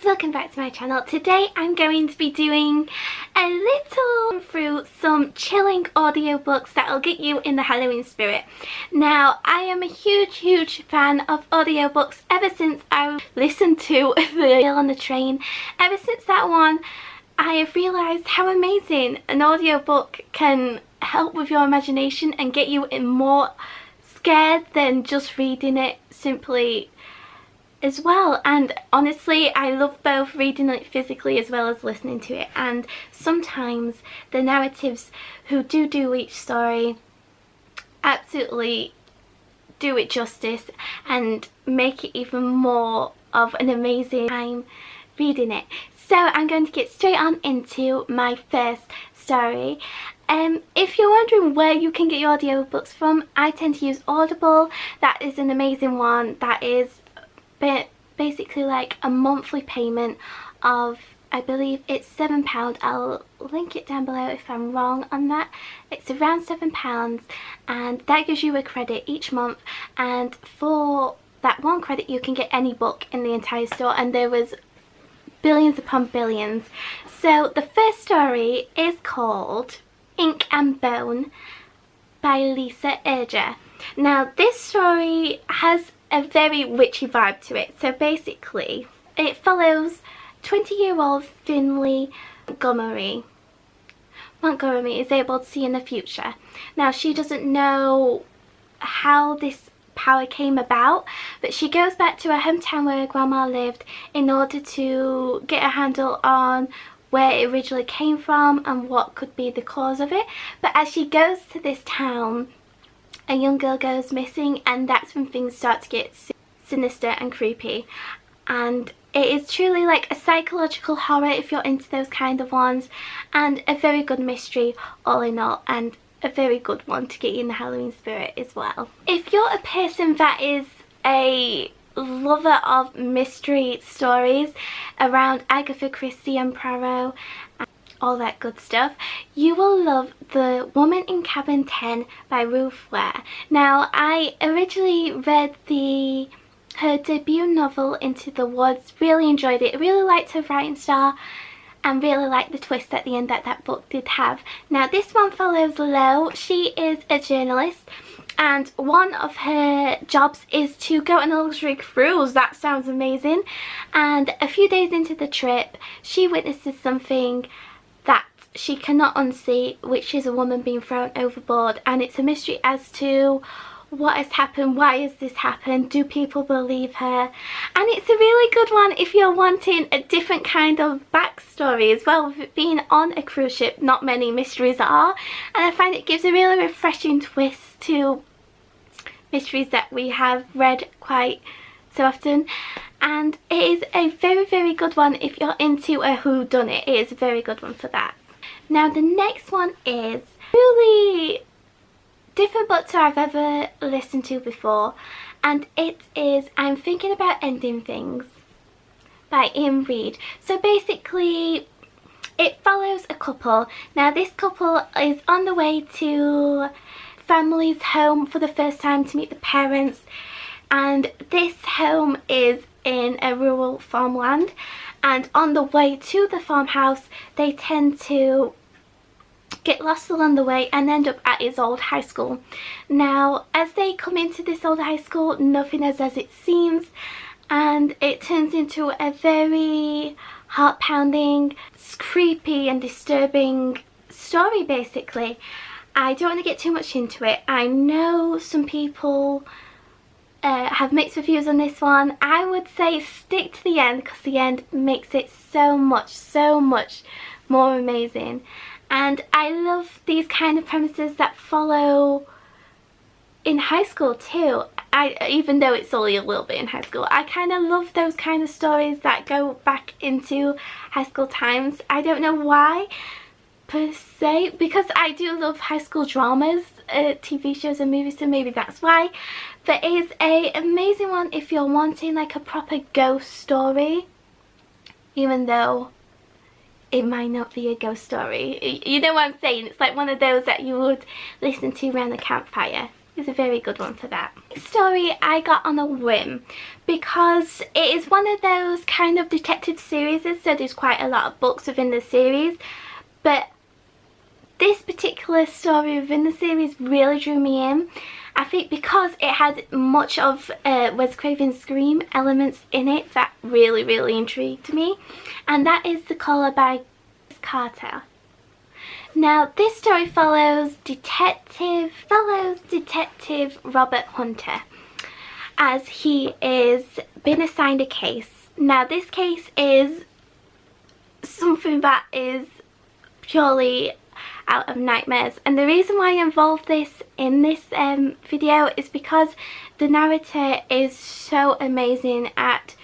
guys, welcome back to my channel. Today I'm going to be doing a little through some chilling audiobooks that will get you in the Halloween spirit. Now, I am a huge fan of audiobooks ever since I listened to the Girl on the Train. Ever since that one, I have realised how amazing an audiobook can help with your imagination and get you in more scared than just reading it simply as well. And honestly, I love both reading it physically as well as listening to it, and sometimes the narratives who do each story absolutely do it justice and make it even more of an amazing time reading it. So I'm going to get straight on into my first story. If you're wondering where you can get your audiobooks from, I tend to use Audible. That is an amazing one. That is basically like a monthly payment of, I believe it's £7. I'll link it down below if I'm wrong on that. It's around £7, and that gives you a credit each month, and for that one credit you can get any book in the entire store, and there was billions upon billions. So the first story is called Ink and Bone by Lisa Erger. Now this story has a very witchy vibe to it. So basically it follows 20-year-old Finley Montgomery. Montgomery is able to see in the future. Now she doesn't know how this power came about, but she goes back to her hometown where her grandma lived in order to get a handle on where it originally came from and what could be the cause of it. But as she goes to this town, a young girl goes missing, and that's when things start to get sinister and creepy. And it is truly like a psychological horror if you're into those kind of ones, and a very good mystery all in all, and a very good one to get you in the Halloween spirit as well. If you're a person that is a lover of mystery stories around Agatha Christie and Poirot and all that good stuff, you will love The Woman in Cabin 10 by Ruth Ware. Now, I originally read her debut novel, Into the Woods, really enjoyed it. I really liked her writing style and really liked the twist at the end that that book did have. Now this one follows Lo. She is a journalist, and one of her jobs is to go on a luxury cruise. That sounds amazing. And a few days into the trip, she witnesses something that she cannot unsee, which is a woman being thrown overboard, and it's a mystery as to what has happened, why has this happened, do people believe her? And it's a really good one if you're wanting a different kind of backstory as well. With it being on a cruise ship, not many mysteries are, and I find it gives a really refreshing twist to mysteries that we have read quite so often. And it is a very good one if you're into a whodunit. It is a very good one for that. Now the next one is really different book to I've ever listened to before, and it is I'm Thinking About Ending Things by Ian Reid. So basically it follows a couple. Now this couple is on the way to family's home for the first time to meet the parents, and this home is in a rural farmland, and on the way to the farmhouse they tend to get lost along the way and end up at his old high school. Now as they come into this old high school, nothing is as it seems, and it turns into a very heart-pounding, creepy and disturbing story basically. I don't want to get too much into it. I know some people have mixed reviews on this one. I would say stick to the end, because the end makes it so much more amazing. And I love these kind of premises that follow in high school too. Even though it's only a little bit in high school, I kind of love those kind of stories that go back into high school times. I don't know why per se, because I do love high school dramas, TV shows and movies, so maybe that's why. But it is an amazing one if you're wanting like a proper ghost story, even though it might not be a ghost story. You know what I'm saying? It's like one of those that you would listen to around the campfire. is a very good one for that. This story I got on a whim because it is one of those kind of detective series, so there's quite a lot of books within the series, but this particular story within the series really drew me in. I think because it had much of Wes Craven's Scream elements in it that really intrigued me, and that is The Caller by Carter. Now this story follows Detective Robert Hunter as he is been assigned a case. Now this case is something that is purely out of nightmares, and the reason why I involved this in this video is because the narrator is so amazing at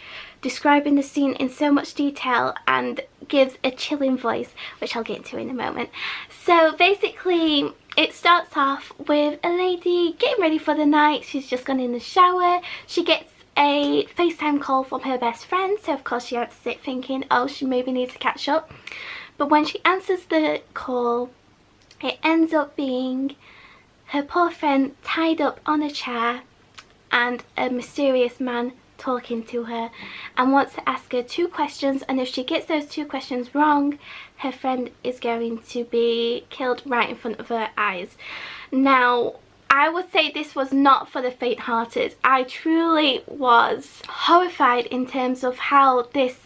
describing the scene in so much detail and gives a chilling voice, which I'll get into in a moment. So basically it starts off with a lady getting ready for the night. She's just gone in the shower. She gets a FaceTime call from her best friend, so of course she has to sit thinking, oh, she maybe needs to catch up. But when she answers the call, it ends up being her poor friend tied up on a chair and a mysterious man talking to her and wants to ask her 2 questions, and if she gets those 2 questions wrong, her friend is going to be killed right in front of her eyes. Now I would say this was not for the faint-hearted. I truly was horrified in terms of how this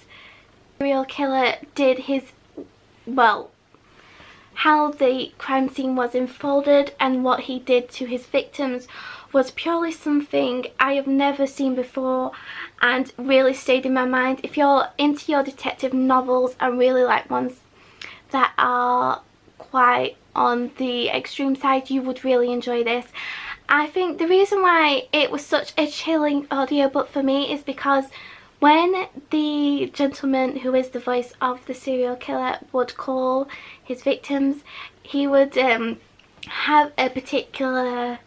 serial killer did his, well, how the crime scene was unfolded and what he did to his victims was purely something I have never seen before and really stayed in my mind. If you're into your detective novels, I really like ones that are quite on the extreme side, you would really enjoy this. I think the reason why it was such a chilling audiobook for me is because when the gentleman who is the voice of the serial killer would call his victims, he would have a particular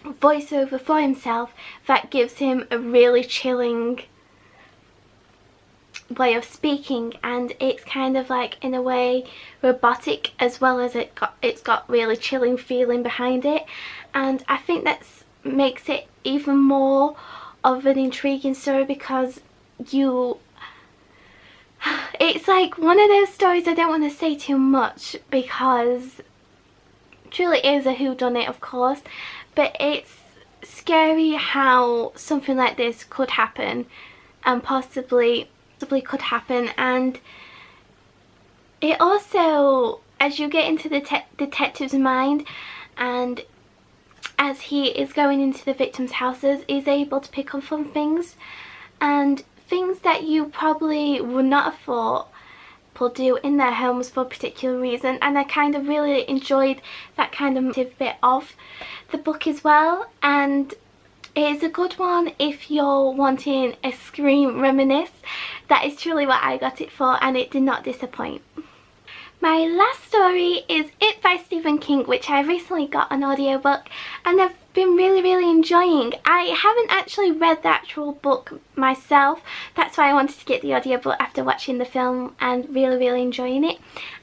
voiceover for himself that gives him a really chilling way of speaking, and it's kind of like in a way robotic as well as it's got really chilling feeling behind it, and I think that makes it even more of an intriguing story because it's like one of those stories I don't want to say too much because truly is a whodunit, of course, but it's scary how something like this could happen and possibly could happen. And it also, as you get into the detective's mind and as he is going into the victims' houses, is able to pick up on things, and things that you probably would not have thought people do in their homes for a particular reason. And I kind of really enjoyed that kind of bit of the book as well, and it is a good one if you're wanting a Scream reminisce. That is truly what I got it for, and it did not disappoint. My last story is It by Stephen King, which I recently got an audiobook and I've been really enjoying. I haven't actually read the actual book myself, that's why I wanted to get the audiobook after watching the film and really enjoying it.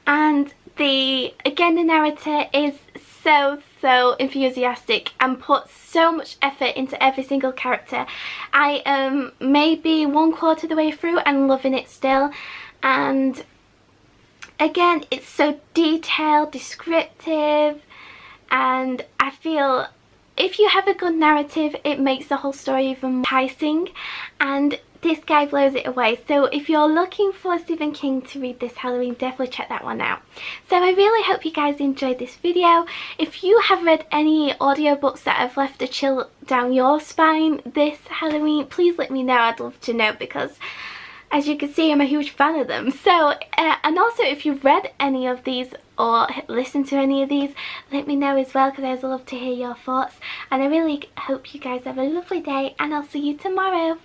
And the narrator is so enthusiastic and puts so much effort into every single character. I am maybe 1/4 the way through and loving it still, and again, it's so detailed, descriptive, and I feel if you have a good narrative, it makes the whole story even more enticing, and this guy blows it away. So if you're looking for Stephen King to read this Halloween, definitely check that one out. So I really hope you guys enjoyed this video. If you have read any audiobooks that have left a chill down your spine this Halloween, please let me know. I'd love to know because as you can see, I'm a huge fan of them. So, and also if you've read any of these or listened to any of these, let me know as well because I'd love to hear your thoughts. And I really hope you guys have a lovely day, and I'll see you tomorrow.